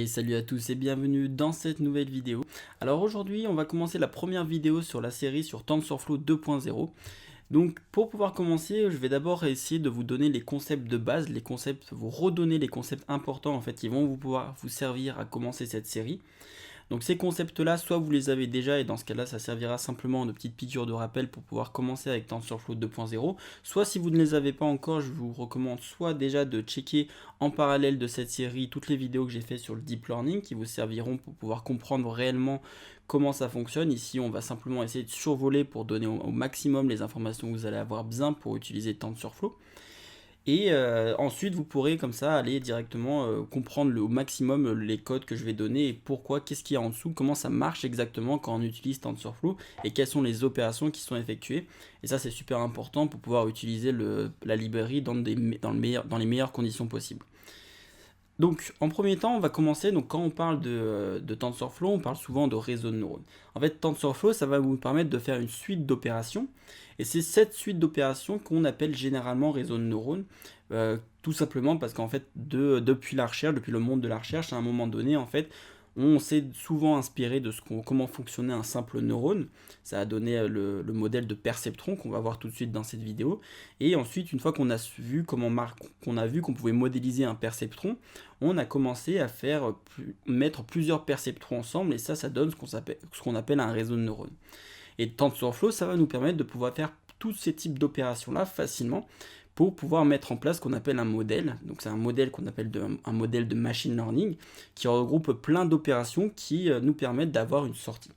Salut à tous et bienvenue dans cette nouvelle vidéo. Alors aujourd'hui on va commencer la première vidéo sur la série sur TensorFlow 2.0. Donc pour pouvoir commencer, je vais d'abord essayer de vous donner les concepts de base, les concepts, vous redonner les concepts importants en fait qui vont pouvoir vous servir à commencer cette série. Donc ces concepts-là, soit vous les avez déjà et dans ce cas-là, ça servira simplement de petite piqûre de rappel pour pouvoir commencer avec TensorFlow 2.0. Soit si vous ne les avez pas encore, je vous recommande soit déjà de checker en parallèle de cette série toutes les vidéos que j'ai fait sur le Deep Learning qui vous serviront pour pouvoir comprendre réellement comment ça fonctionne. Ici, on va simplement essayer de survoler pour donner au maximum les informations que vous allez avoir besoin pour utiliser TensorFlow. Et ensuite, vous pourrez comme ça aller directement comprendre au maximum les codes que je vais donner et pourquoi, qu'est-ce qu'il y a en dessous, comment ça marche exactement quand on utilise TensorFlow et quelles sont les opérations qui sont effectuées. Et ça, c'est super important pour pouvoir utiliser la librairie dans les meilleures conditions possibles. Donc en premier temps, on va commencer, donc quand on parle de TensorFlow, on parle souvent de réseau de neurones. En fait, TensorFlow, ça va vous permettre de faire une suite d'opérations, et c'est cette suite d'opérations qu'on appelle généralement réseau de neurones, tout simplement parce qu'en fait, depuis la recherche, depuis le monde de la recherche, à un moment donné, en fait, on s'est souvent inspiré de comment fonctionnait un simple neurone. Ça a donné le modèle de perceptron qu'on va voir tout de suite dans cette vidéo. Et ensuite, une fois qu'on a vu qu'on pouvait modéliser un perceptron, on a commencé à mettre plusieurs perceptrons ensemble et ça donne ce qu'on appelle un réseau de neurones. Et TensorFlow, ça va nous permettre de pouvoir faire tous ces types d'opérations-là facilement pour pouvoir mettre en place ce qu'on appelle un modèle. Donc c'est un modèle qu'on appelle un modèle de machine learning qui regroupe plein d'opérations qui nous permettent d'avoir une sortie.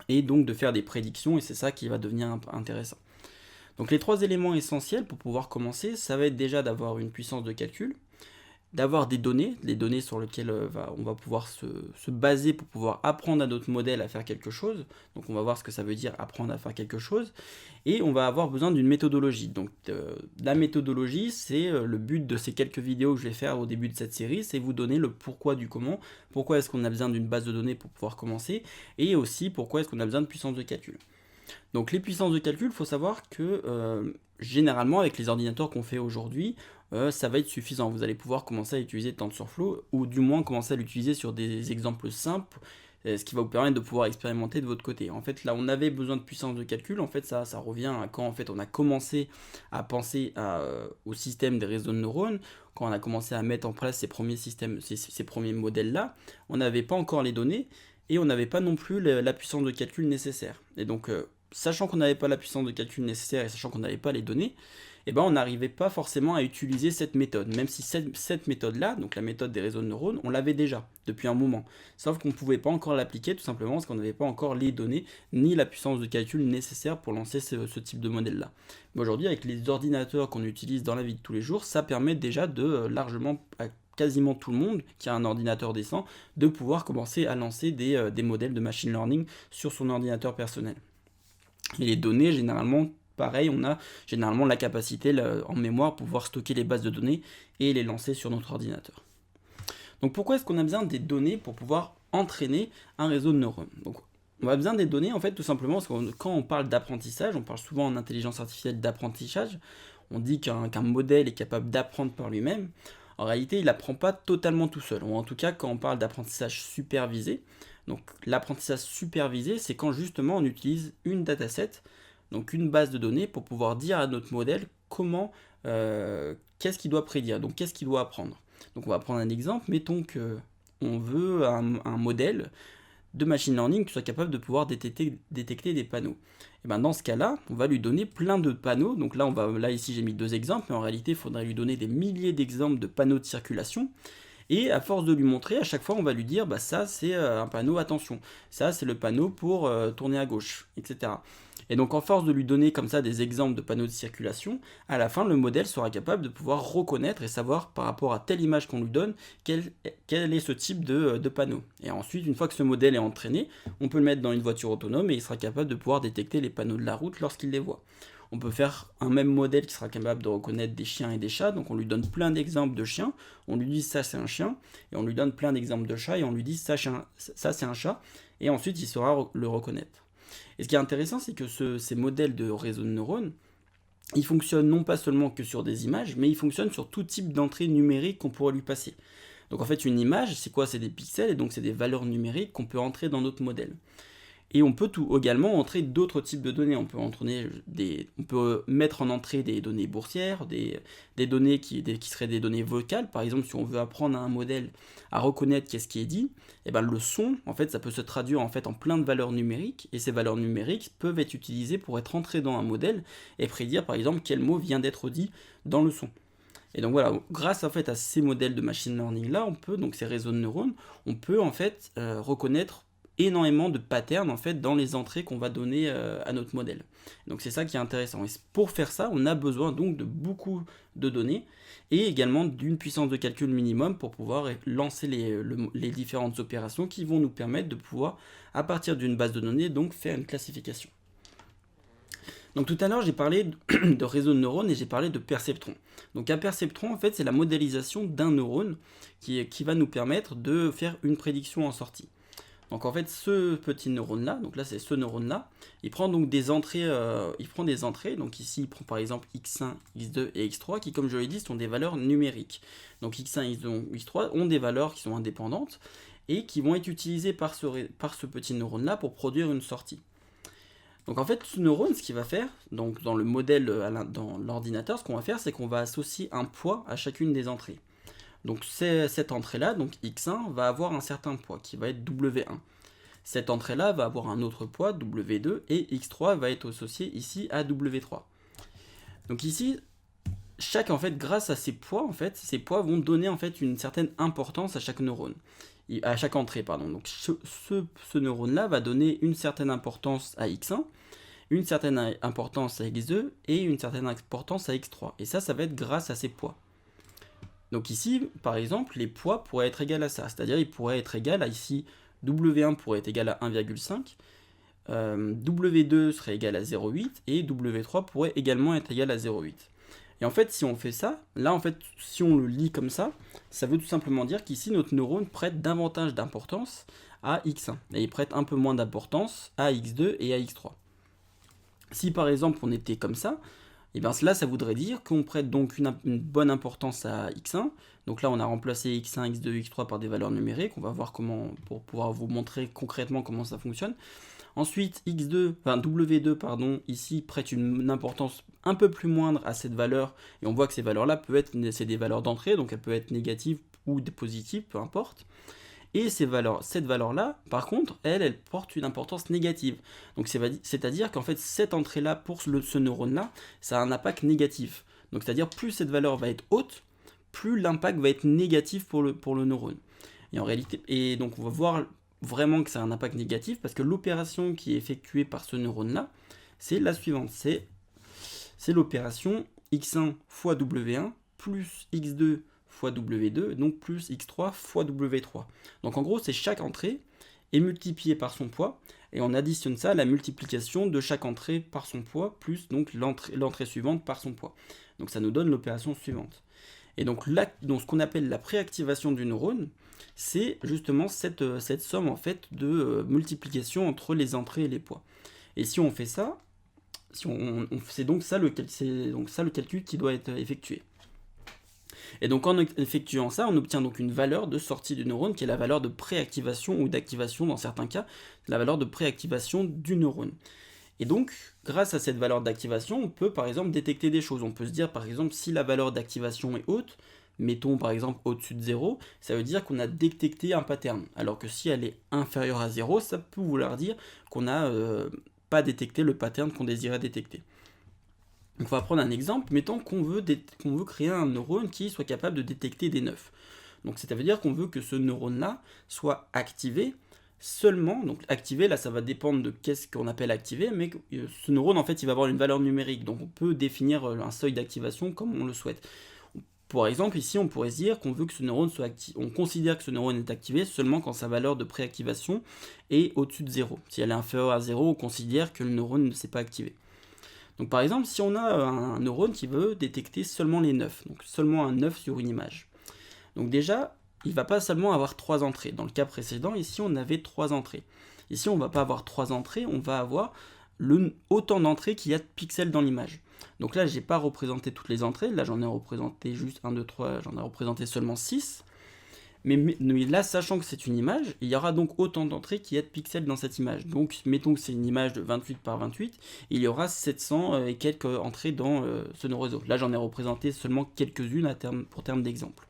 Et donc de faire des prédictions, et c'est ça qui va devenir intéressant. Donc les trois éléments essentiels pour pouvoir commencer, ça va être déjà d'avoir une puissance de calcul, d'avoir des données, les données sur lesquelles on va pouvoir se baser pour pouvoir apprendre à notre modèle à faire quelque chose. Donc on va voir ce que ça veut dire apprendre à faire quelque chose. Et on va avoir besoin d'une méthodologie. Donc la méthodologie, c'est le but de ces quelques vidéos que je vais faire au début de cette série, c'est vous donner le pourquoi du comment, pourquoi est-ce qu'on a besoin d'une base de données pour pouvoir commencer, et aussi pourquoi est-ce qu'on a besoin de puissance de calcul. Donc les puissances de calcul, il faut savoir que généralement avec les ordinateurs qu'on fait aujourd'hui, ça va être suffisant. Vous allez pouvoir commencer à utiliser TensorFlow ou du moins commencer à l'utiliser sur des exemples simples, ce qui va vous permettre de pouvoir expérimenter de votre côté. En fait, là, on avait besoin de puissance de calcul. En fait, ça revient à quand en fait, on a commencé à penser au système des réseaux de neurones, quand on a commencé à mettre en place ces premiers systèmes, ces premiers modèles-là. On n'avait pas encore les données et on n'avait pas non plus la puissance de calcul nécessaire. Et donc, sachant qu'on n'avait pas la puissance de calcul nécessaire et sachant qu'on n'avait pas les données, eh ben, on n'arrivait pas forcément à utiliser cette méthode, même si cette méthode-là, donc la méthode des réseaux de neurones, on l'avait déjà depuis un moment. Sauf qu'on ne pouvait pas encore l'appliquer tout simplement parce qu'on n'avait pas encore les données ni la puissance de calcul nécessaire pour lancer ce type de modèle-là. Mais aujourd'hui, avec les ordinateurs qu'on utilise dans la vie de tous les jours, ça permet déjà de largement, à quasiment tout le monde qui a un ordinateur décent, de pouvoir commencer à lancer des modèles de machine learning sur son ordinateur personnel. Et les données, généralement, pareil, on a généralement la capacité en mémoire pour pouvoir stocker les bases de données et les lancer sur notre ordinateur. Donc pourquoi est-ce qu'on a besoin des données pour pouvoir entraîner un réseau de neurones? Donc on a besoin des données en fait tout simplement parce que quand on parle d'apprentissage, on parle souvent en intelligence artificielle d'apprentissage, on dit qu'un modèle est capable d'apprendre par lui-même. En réalité, il n'apprend pas totalement tout seul, ou en tout cas quand on parle d'apprentissage supervisé. Donc l'apprentissage supervisé, c'est quand justement on utilise une dataset, donc une base de données pour pouvoir dire à notre modèle qu'est-ce qu'il doit prédire, donc qu'est-ce qu'il doit apprendre. Donc on va prendre un exemple, mettons qu'on veut un modèle de machine learning qui soit capable de pouvoir détecter des panneaux. Et ben dans ce cas-là, on va lui donner plein de panneaux. Donc là ici j'ai mis 2 exemples, mais en réalité il faudrait lui donner des milliers d'exemples de panneaux de circulation. Et à force de lui montrer, à chaque fois on va lui dire, bah ça c'est un panneau attention, ça c'est le panneau pour tourner à gauche, etc. Et donc en force de lui donner comme ça des exemples de panneaux de circulation, à la fin le modèle sera capable de pouvoir reconnaître et savoir par rapport à telle image qu'on lui donne, quel est ce type de panneau. Et ensuite, une fois que ce modèle est entraîné, on peut le mettre dans une voiture autonome et il sera capable de pouvoir détecter les panneaux de la route lorsqu'il les voit. On peut faire un même modèle qui sera capable de reconnaître des chiens et des chats, donc on lui donne plein d'exemples de chiens, on lui dit ça c'est un chien, et on lui donne plein d'exemples de chats, et on lui dit ça c'est un chat, et ensuite il saura le reconnaître. Et ce qui est intéressant, c'est que ces modèles de réseau de neurones, ils fonctionnent non pas seulement que sur des images, mais ils fonctionnent sur tout type d'entrée numérique qu'on pourrait lui passer. Donc en fait, une image, c'est quoi? C'est des pixels, et donc c'est des valeurs numériques qu'on peut entrer dans notre modèle. Et on peut également entrer d'autres types de données. On peut mettre en entrée des données boursières, des données qui seraient des données vocales. Par exemple, si on veut apprendre à un modèle à reconnaître qu'est-ce qui est dit, et ben le son, en fait, ça peut se traduire en fait en plein de valeurs numériques. Et ces valeurs numériques peuvent être utilisées pour être entrées dans un modèle et prédire, par exemple, quel mot vient d'être dit dans le son. Et donc voilà, grâce en fait à ces modèles de machine learning là, donc ces réseaux de neurones, on peut en fait reconnaître énormément de patterns en fait dans les entrées qu'on va donner à notre modèle. Donc c'est ça qui est intéressant. Et pour faire ça, on a besoin donc de beaucoup de données et également d'une puissance de calcul minimum pour pouvoir lancer les différentes opérations qui vont nous permettre de pouvoir, à partir d'une base de données, donc faire une classification. Donc tout à l'heure, j'ai parlé de réseau de neurones et j'ai parlé de perceptron. Donc un perceptron, en fait, c'est la modélisation d'un neurone qui va nous permettre de faire une prédiction en sortie. Donc en fait, ce petit neurone-là, donc là c'est ce neurone-là, il prend donc des entrées, donc ici il prend par exemple x1, x2 et x3 qui, comme je l'ai dit, sont des valeurs numériques. Donc x1, x2, x3 ont des valeurs qui sont indépendantes et qui vont être utilisées par ce petit neurone-là pour produire une sortie. Donc en fait, ce neurone, ce qu'il va faire, donc dans le modèle, dans l'ordinateur, ce qu'on va faire, c'est qu'on va associer un poids à chacune des entrées. Donc cette entrée-là, donc x1, va avoir un certain poids qui va être w1. Cette entrée-là va avoir un autre poids, w2, et x3 va être associé ici à w3. Donc ici, en fait, grâce à ces poids vont donner en fait une certaine importance à chaque neurone, à chaque entrée, pardon. Donc ce neurone-là va donner une certaine importance à x1, une certaine importance à x2 et une certaine importance à x3. Et ça va être grâce à ces poids. Donc ici, par exemple, les poids pourraient être égaux à ça, c'est-à-dire ils pourraient être égaux à ici, W1 pourrait être égal à 1,5, W2 serait égal à 0,8 et W3 pourrait également être égal à 0,8. Et en fait, si on fait ça, là en fait, si on le lit comme ça veut tout simplement dire qu'ici notre neurone prête davantage d'importance à x1 et il prête un peu moins d'importance à x2 et à x3. Si par exemple on était comme ça, et bien cela, ça voudrait dire qu'on prête donc une bonne importance à x1. Donc là, on a remplacé x1, x2, x3 par des valeurs numériques. On va voir comment, pour pouvoir vous montrer concrètement comment ça fonctionne. Ensuite, W2, ici prête une importance un peu plus moindre à cette valeur. Et on voit que ces valeurs-là c'est des valeurs d'entrée, donc elles peuvent être négatives ou positives, peu importe. Et cette valeur-là, par contre, elle porte une importance négative. Donc c'est-à-dire qu'en fait, cette entrée-là, pour ce neurone-là, ça a un impact négatif. Donc c'est-à-dire, plus cette valeur va être haute, plus l'impact va être négatif pour le neurone. Et en réalité, donc on va voir vraiment que ça a un impact négatif, parce que l'opération qui est effectuée par ce neurone-là, c'est la suivante. C'est l'opération x1 fois w1 plus x2 fois W2, donc plus X3 fois W3. Donc en gros, c'est chaque entrée est multipliée par son poids, et on additionne ça à la multiplication de chaque entrée par son poids, plus donc l'entrée suivante par son poids. Donc ça nous donne l'opération suivante. Et donc ce qu'on appelle la préactivation du neurone, c'est justement cette somme en fait de multiplication entre les entrées et les poids. Et si on fait ça, c'est donc ça le calcul qui doit être effectué. Et donc en effectuant ça, on obtient donc une valeur de sortie du neurone qui est la valeur de préactivation ou d'activation dans certains cas, la valeur de préactivation du neurone. Et donc, grâce à cette valeur d'activation, on peut par exemple détecter des choses. On peut se dire par exemple si la valeur d'activation est haute, mettons par exemple au-dessus de 0, ça veut dire qu'on a détecté un pattern. Alors que si elle est inférieure à 0, ça peut vouloir dire qu'on n'a pas détecté le pattern qu'on désirait détecter. Donc on va prendre un exemple, mettons qu'on veut créer un neurone qui soit capable de détecter des 9. Donc ça veut dire qu'on veut que ce neurone-là soit activé seulement, donc activé, là ça va dépendre de qu'est-ce qu'on appelle activé, mais ce neurone en fait il va avoir une valeur numérique, donc on peut définir un seuil d'activation comme on le souhaite. Par exemple ici on pourrait se dire qu'on veut que ce neurone soit activé, on considère que ce neurone est activé seulement quand sa valeur de préactivation est au-dessus de 0. Si elle est inférieure à 0, on considère que le neurone ne s'est pas activé. Donc par exemple, si on a un neurone qui veut détecter seulement les 9, donc seulement un 9 sur une image. Donc déjà, il ne va pas seulement avoir 3 entrées. Dans le cas précédent, ici on avait 3 entrées. Ici on ne va pas avoir 3 entrées, on va avoir autant d'entrées qu'il y a de pixels dans l'image. Donc là, je n'ai pas représenté toutes les entrées, là j'en ai représenté juste 1, 2, 3, j'en ai représenté seulement 6. Mais là, sachant que c'est une image, il y aura donc autant d'entrées qu'il y a de pixels dans cette image. Donc, mettons que c'est une image de 28 par 28, il y aura 700 et quelques entrées dans ce réseau. Là, j'en ai représenté seulement quelques-unes pour terme d'exemple.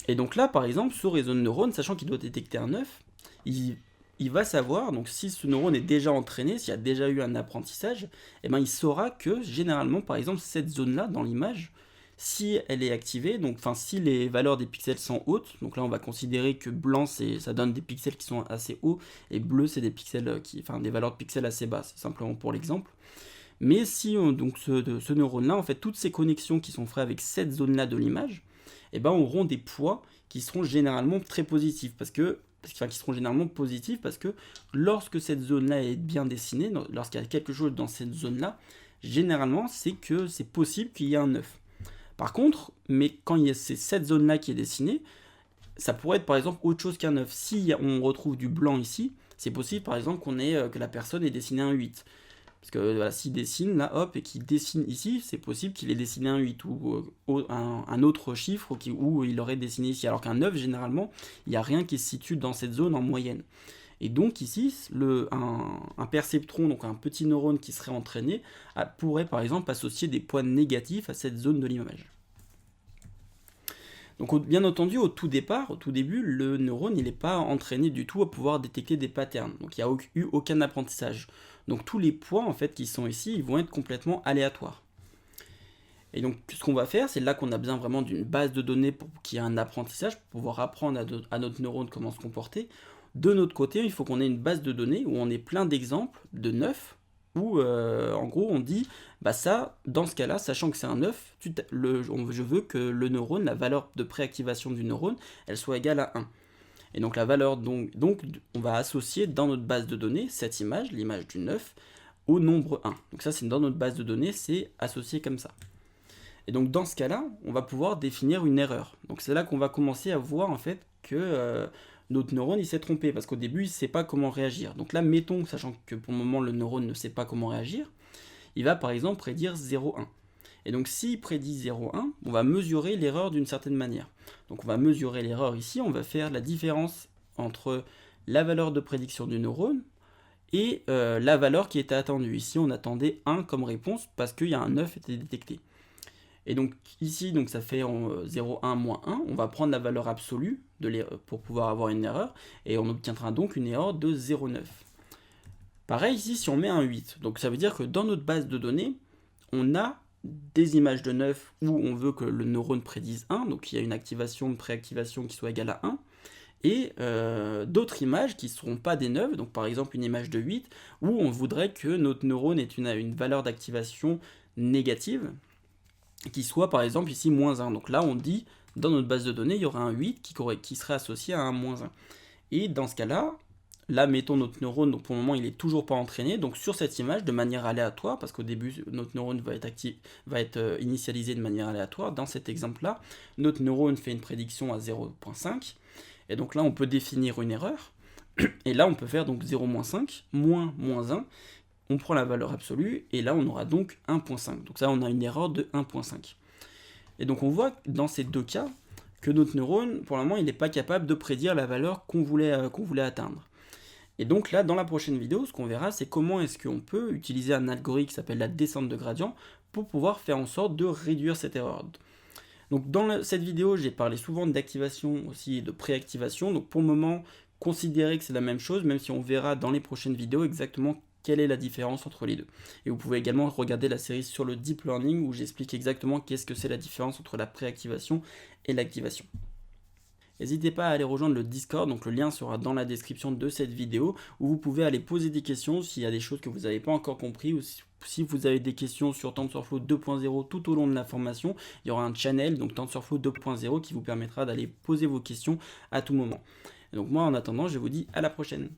Et donc là, par exemple, ce réseau de neurones, sachant qu'il doit détecter un œuf, il va savoir, donc si ce neurone est déjà entraîné, s'il y a déjà eu un apprentissage, eh ben, il saura que généralement, par exemple, cette zone-là dans l'image, si elle est activée, donc si les valeurs des pixels sont hautes, donc là on va considérer que blanc ça donne des pixels qui sont assez hauts, et bleu c'est des pixels des valeurs de pixels assez basses, simplement pour l'exemple. Mais si donc ce neurone-là, en fait, toutes ces connexions qui sont faites avec cette zone-là de l'image, eh ben, auront des poids qui seront généralement très positifs, qui seront généralement positifs parce que lorsque cette zone-là est bien dessinée, lorsqu'il y a quelque chose dans cette zone-là, généralement c'est que c'est possible qu'il y ait un œuf. Par contre, mais quand il y a cette zone-là qui est dessinée, ça pourrait être par exemple autre chose qu'un œuf. Si on retrouve du blanc ici, c'est possible par exemple que la personne ait dessiné un 8. Parce que voilà, s'il dessine là, hop, et qu'il dessine ici, c'est possible qu'il ait dessiné un 8 ou un autre chiffre où il aurait dessiné ici. Alors qu'un 9, généralement, il n'y a rien qui se situe dans cette zone en moyenne. Et donc ici, un perceptron, donc un petit neurone qui serait entraîné, pourrait par exemple associer des poids négatifs à cette zone de l'image. Donc bien entendu, au tout début, le neurone il n'est pas entraîné du tout à pouvoir détecter des patterns. Donc il n'y a eu aucun apprentissage. Donc tous les poids en fait qui sont ici, ils vont être complètement aléatoires. Et donc ce qu'on va faire, c'est là qu'on a besoin vraiment d'une base de données pour qu'il y ait un apprentissage, pour pouvoir apprendre à notre neurone comment se comporter. De notre côté, il faut qu'on ait une base de données où on ait plein d'exemples de 9, où en gros on dit, bah ça, dans ce cas-là, sachant que c'est un œuf, je veux que le neurone, la valeur de préactivation du neurone, elle soit égale à 1. Et donc la valeur, donc on va associer dans notre base de données cette image, l'image du 9, au nombre 1. Donc ça c'est dans notre base de données, c'est associé comme ça. Et donc dans ce cas-là, on va pouvoir définir une erreur. Donc c'est là qu'on va commencer à voir en fait que notre neurone il s'est trompé, parce qu'au début il ne sait pas comment réagir. Donc là, mettons, sachant que pour le moment le neurone ne sait pas comment réagir, il va par exemple prédire 0,1. Et donc s'il prédit 0,1, on va mesurer l'erreur d'une certaine manière. Donc on va mesurer l'erreur ici, on va faire la différence entre la valeur de prédiction du neurone et la valeur qui était attendue. Ici on attendait 1 comme réponse parce qu'il y a un 9 qui était détecté. Et donc ici donc ça fait 0,1 moins 1, on va prendre la valeur absolue pour pouvoir avoir une erreur, et on obtiendra donc une erreur de 0,9. Pareil ici si on met un 8, donc ça veut dire que dans notre base de données, on a des images de 9 où on veut que le neurone prédise 1, donc il y a une préactivation qui soit égale à 1, et d'autres images qui ne seront pas des 9, donc par exemple une image de 8, où on voudrait que notre neurone ait une valeur d'activation négative, qui soit par exemple ici moins 1. Donc là on dit, dans notre base de données, il y aura un 8 qui serait associé à un moins 1. Et dans ce cas-là, mettons notre neurone, donc pour le moment il n'est toujours pas entraîné, donc sur cette image de manière aléatoire, parce qu'au début notre neurone va être initialisé de manière aléatoire. Dans cet exemple-là, notre neurone fait une prédiction à 0,5, et donc là on peut définir une erreur, et là on peut faire donc 0,5 moins 1, on prend la valeur absolue, et là on aura donc 1,5. Donc ça on a une erreur de 1,5. Et donc on voit dans ces deux cas que notre neurone, pour le moment, il n'est pas capable de prédire la valeur qu'on voulait atteindre. Et donc là, dans la prochaine vidéo, ce qu'on verra, c'est comment est-ce qu'on peut utiliser un algorithme qui s'appelle la descente de gradient pour pouvoir faire en sorte de réduire cette erreur. Donc dans cette vidéo, j'ai parlé souvent d'activation aussi et de préactivation. Donc pour le moment, considérez que c'est la même chose, même si on verra dans les prochaines vidéos exactement quelle est la différence entre les deux. Et vous pouvez également regarder la série sur le Deep Learning où j'explique exactement qu'est-ce que c'est la différence entre la préactivation et l'activation. N'hésitez pas à aller rejoindre le Discord, donc le lien sera dans la description de cette vidéo, où vous pouvez aller poser des questions s'il y a des choses que vous n'avez pas encore compris, ou si vous avez des questions sur TensorFlow 2.0 tout au long de la formation, il y aura un channel, donc TensorFlow 2.0, qui vous permettra d'aller poser vos questions à tout moment. Et donc moi en attendant, je vous dis à la prochaine.